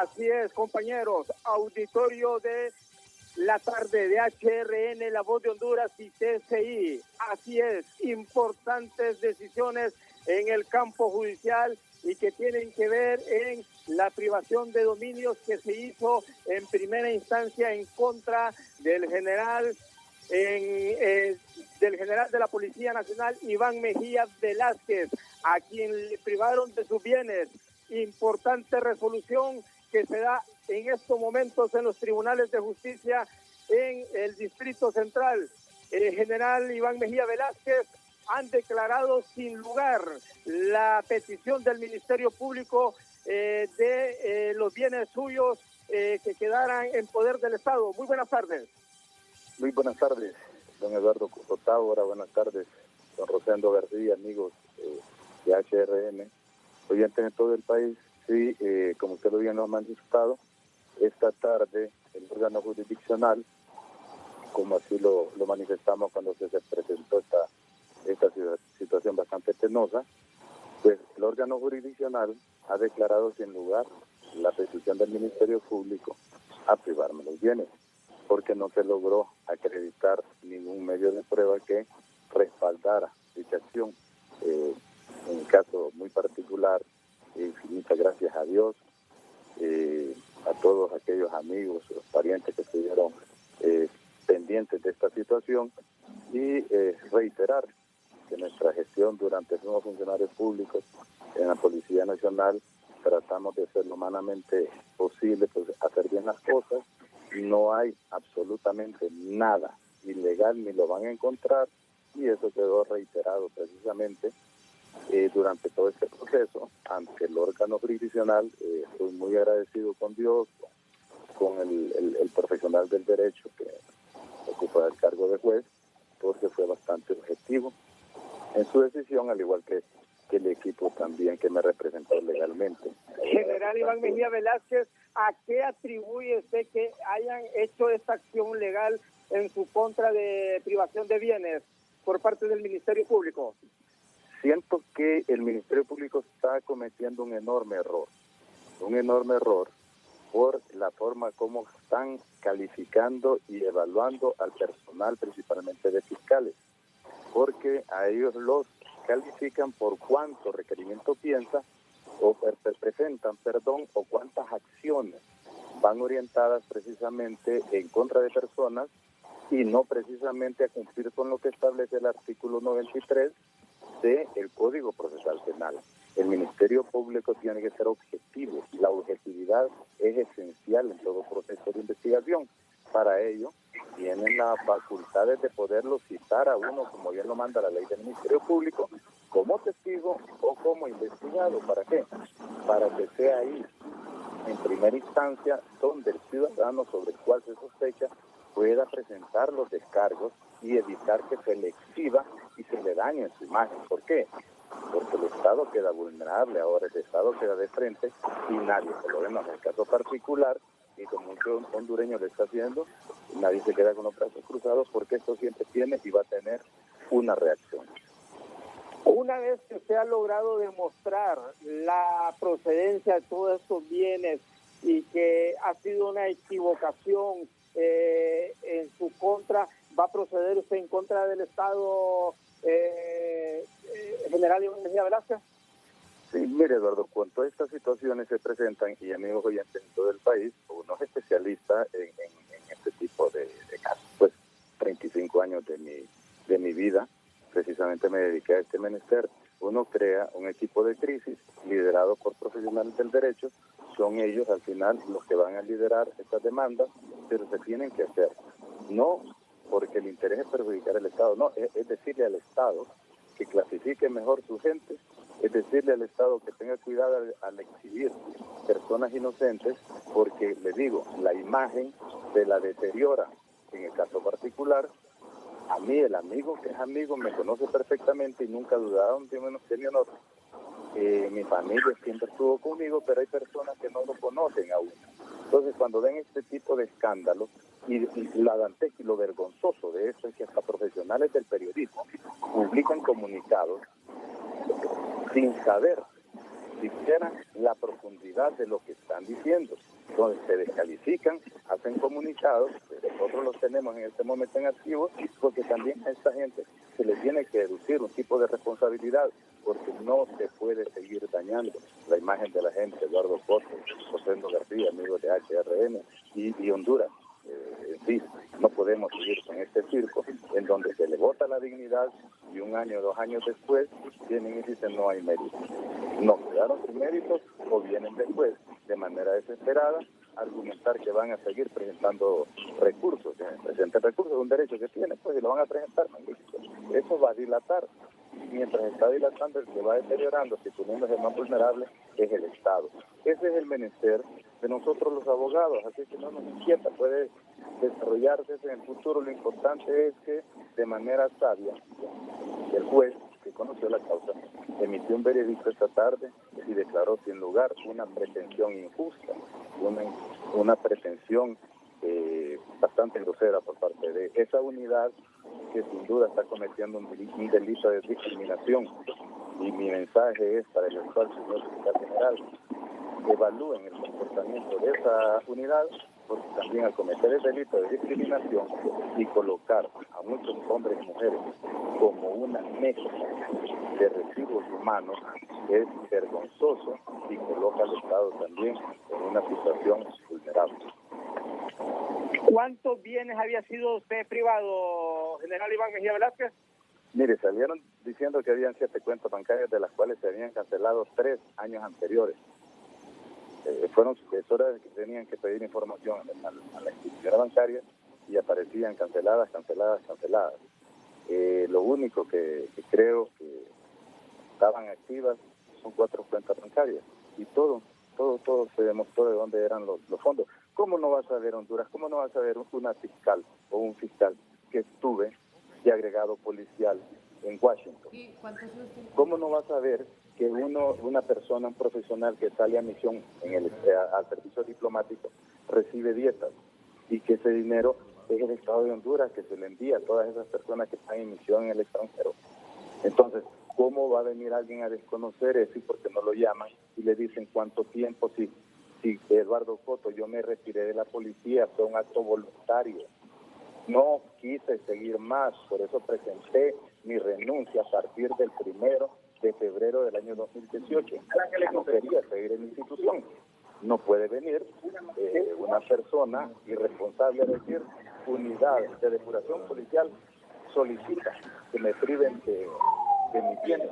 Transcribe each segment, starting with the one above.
Así es, compañeros, auditorio de la tarde de HRN, La Voz de Honduras y TCI. Así es, importantes decisiones en el campo judicial y que tienen que ver en la privación de dominios que se hizo en primera instancia en contra del general de la Policía Nacional, Iván Mejía Velázquez, a quien le privaron de sus bienes. Importante resolución que se da en estos momentos en los tribunales de justicia en el Distrito Central. El general Iván Mejía Velázquez han declarado sin lugar la petición del Ministerio Público de los bienes suyos que quedaran en poder del Estado. Muy buenas tardes. Muy buenas tardes, don Eduardo Cotábora. Buenas tardes, don Rosendo García, amigos de HRN, oyentes en todo el país. Sí, como usted lo bien lo ha manifestado, esta tarde el órgano jurisdiccional, como así lo manifestamos cuando se presentó esta situación bastante penosa, pues el órgano jurisdiccional ha declarado sin lugar la petición del Ministerio Público a privarme los bienes, porque no se logró acreditar ningún medio de prueba que respaldara dicha acción. En un caso muy particular, infinitas gracias a Dios, a todos aquellos amigos, los parientes que estuvieron pendientes de esta situación, y reiterar que nuestra gestión durante somos funcionarios públicos en la Policía Nacional tratamos de hacer lo humanamente posible, pues hacer bien las cosas. No hay absolutamente nada ilegal ni lo van a encontrar, y eso quedó reiterado precisamente durante todo este proceso ante el órgano jurisdiccional. Estoy muy agradecido con Dios, con el profesional del derecho que ocupa el cargo de juez, porque fue bastante objetivo en su decisión, al igual que el equipo también que me representó legalmente. General Iván Mejía Velázquez, ¿a qué atribuye usted que hayan hecho esta acción legal en su contra de privación de bienes por parte del Ministerio Público? Siento que el Ministerio Público está cometiendo un enorme error por la forma como están calificando y evaluando al personal, principalmente de fiscales, porque a ellos los califican por cuánto requerimiento piensa o presentan, o cuántas acciones van orientadas precisamente en contra de personas y no precisamente a cumplir con lo que establece el artículo 93 del Código Procesal Penal. El Ministerio Público tiene que ser objetivo. La objetividad es esencial en todo proceso de investigación. Para ello, tienen las facultades de poderlo citar a uno, como bien lo manda la ley del Ministerio Público, como testigo o como investigado. ¿Para qué? Para que sea ahí, en primera instancia, donde el ciudadano sobre el cual se sospecha pueda presentar los descargos y evitar que se le exhiba y se le dañe su imagen. ¿Por qué? Porque el Estado queda vulnerable, ahora el Estado queda de frente y nadie se lo ve. En el caso particular, y como muchos hondureños lo está haciendo, nadie se queda con los brazos cruzados, porque esto siempre tiene y va a tener una reacción. Una vez que usted ha logrado demostrar la procedencia de todos estos bienes y que ha sido una equivocación en su contra, ¿va a proceder usted en contra del Estado, general Iván Mejía Velázquez? Sí, mire, Eduardo, cuando estas situaciones se presentan, y amigos oyentes en todo el país, uno es especialista en este tipo de casos. Pues 35 años de mi vida precisamente me dediqué a este menester. Uno crea un equipo de crisis liderado por profesionales del derecho. Son ellos al final los que van a liderar estas demandas, pero se tienen que hacer. No porque el interés es perjudicar al Estado, no, es decirle al Estado que clasifique mejor su gente, es decirle al Estado que tenga cuidado al exhibir personas inocentes, porque, le digo, la imagen se la deteriora. En el caso particular, a mí el amigo que es amigo me conoce perfectamente y nunca dudaron de mi honor. Mi familia siempre estuvo conmigo, pero hay personas que no lo conocen aún. Entonces, cuando ven este tipo de escándalos, y la dantesca y lo vergonzoso de eso es que hasta profesionales del periodismo publican comunicados sin saber siquiera la profundidad de lo que están diciendo. Entonces se descalifican, hacen comunicados, nosotros los tenemos en este momento en archivo, porque también a esta gente se le tiene que deducir un tipo de responsabilidad, porque no se puede seguir dañando la imagen de la gente. Eduardo Coto, Rosendo García, amigos de HRN y Honduras. En fin, no podemos seguir con este circo en donde se le vota la dignidad y 1 año o 2 años después vienen y dicen no hay mérito. No quedaron sin méritos o vienen después de manera desesperada a argumentar que van a seguir presentando recursos. Presenten recursos, es un derecho que tienen, pues, y lo van a presentar. Eso va a dilatar. Mientras está dilatando, el que va deteriorando, si poniéndose más vulnerable, es el Estado. Ese es el menester de nosotros los abogados, así que no nos inquieta, puede desarrollarse en el futuro. Lo importante es que de manera sabia el juez que conoció la causa emitió un veredicto esta tarde y declaró sin lugar una pretensión injusta, una pretensión bastante grosera por parte de esa unidad que sin duda está cometiendo un delito de discriminación. Y mi mensaje es para el actual señor fiscal general: evalúen el comportamiento de esa unidad, porque también al cometer el delito de discriminación y colocar a muchos hombres y mujeres como una mezcla de residuos humanos es vergonzoso y coloca al Estado también en una situación vulnerable. ¿Cuántos bienes había sido usted privado, general Iván Mejía Velázquez? Mire, salieron diciendo que habían 7 cuentas bancarias, de las cuales se habían cancelado 3 años anteriores. Fueron sucesoras que tenían que pedir información a la institución bancaria y aparecían canceladas. Lo único que creo que estaban activas son 4 cuentas bancarias y todo se demostró de dónde eran los fondos. ¿Cómo no vas a ver Honduras? ¿Cómo no vas a ver una fiscal o un fiscal que estuve de agregado policial en Washington? ¿Cómo no vas a ver que una persona, un profesional que sale a misión al servicio diplomático recibe dietas y que ese dinero es el Estado de Honduras que se le envía a todas esas personas que están en misión en el extranjero? Entonces, ¿cómo va a venir alguien a desconocer eso y porque no lo llaman y le dicen cuánto tiempo? Si Eduardo Coto, yo me retiré de la policía, fue un acto voluntario. No quise seguir más, por eso presenté mi renuncia a partir del 1 de febrero del año 2018. No quería seguir en la institución. No puede venir una persona irresponsable a decir: unidad de depuración policial solicita que me priven de mis bienes.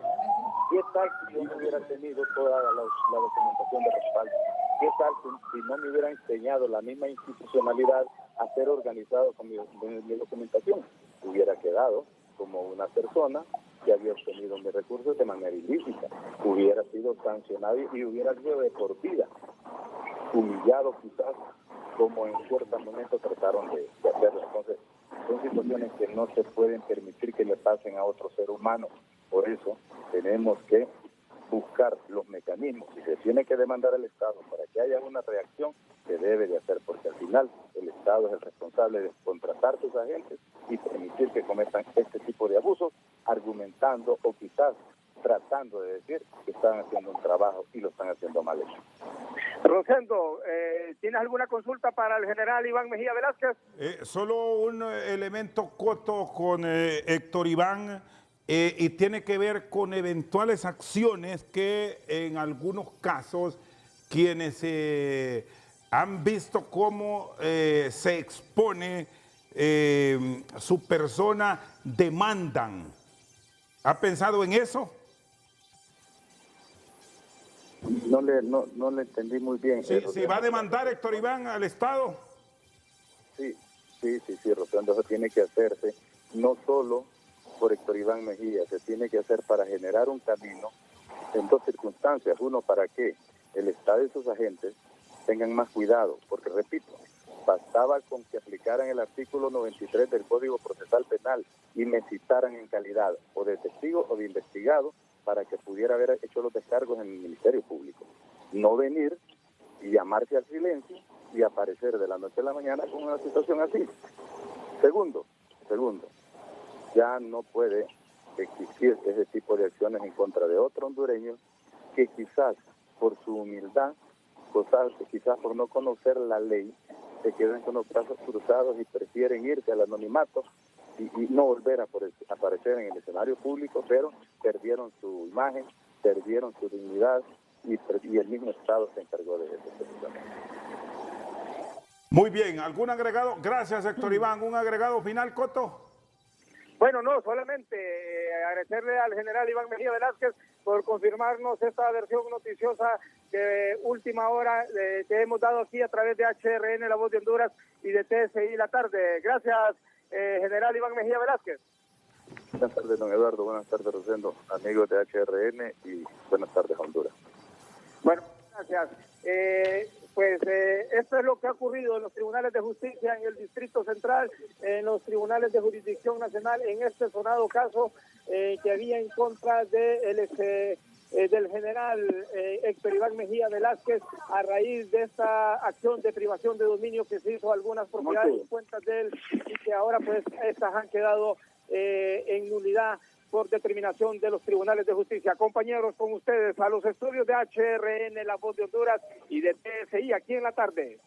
¿Qué tal si yo no hubiera tenido toda la documentación de respaldo? ¿Qué tal si no me hubiera enseñado la misma institucionalidad a ser organizado con mi documentación? Hubiera quedado como una persona que había obtenido mis recursos de manera ilícita. Hubiera sido sancionado y hubiera sido de por vida, humillado quizás, como en ciertos momentos trataron de hacerlo. Entonces, son situaciones que no se pueden permitir que le pasen a otro ser humano. Por eso tenemos que buscar los mecanismos. Si se tiene que demandar al Estado para que haya una reacción, se debe de hacer, porque al final el Estado es el responsable de contratar a sus agentes y permitir que cometan este tipo de abusos, argumentando o quizás tratando de decir que están haciendo un trabajo y lo están haciendo mal hecho. Rosendo, ¿tienes alguna consulta para el general Iván Mejía Velázquez? Solo un elemento corto con Héctor Iván, y tiene que ver con eventuales acciones que en algunos casos quienes han visto cómo se expone su persona demandan. ¿Ha pensado en eso? No le entendí muy bien. Si va a demandar Héctor Iván al Estado. Sí, Rosendo, eso tiene que hacerse no solo por Héctor Iván Mejía, se tiene que hacer para generar un camino en 2 circunstancias. Uno, para que el Estado y sus agentes tengan más cuidado, porque repito, bastaba con que aplicaran el artículo 93 del Código Procesal Penal y me citaran en calidad o de testigo o de investigado para que pudiera haber hecho los descargos en el Ministerio Público. No venir y llamarse al silencio y aparecer de la noche a la mañana con una situación así. Segundo, ya no puede existir ese tipo de acciones en contra de otro hondureño que quizás por su humildad cosas que quizás por no conocer la ley se quedan con los brazos cruzados y prefieren irse al anonimato y no volver a aparecer en el escenario público, pero perdieron su imagen, perdieron su dignidad y el mismo Estado se encargó de eso. Muy bien, ¿algún agregado? Gracias, Héctor Iván. ¿Un agregado final, Coto? Bueno, no, solamente agradecerle al general Iván Mejía Velázquez por confirmarnos esta versión noticiosa de última hora que hemos dado aquí a través de HRN, La Voz de Honduras, y de TSI La Tarde. Gracias, general Iván Mejía Velázquez. Buenas tardes, don Eduardo. Buenas tardes, Rosendo, amigos de HRN, y buenas tardes, Honduras. Bueno, gracias. Esto es lo que ha ocurrido en los tribunales de justicia en el Distrito Central, en los tribunales de jurisdicción nacional, en este sonado caso que había en contra del general Héctor Iván Mejía Velázquez, a raíz de esta acción de privación de dominio que se hizo a algunas propiedades y cuentas de él, y que ahora pues estas han quedado en nulidad por determinación de los tribunales de justicia. Compañeros, con ustedes a los estudios de HRN, La Voz de Honduras, y de TSI aquí en La Tarde.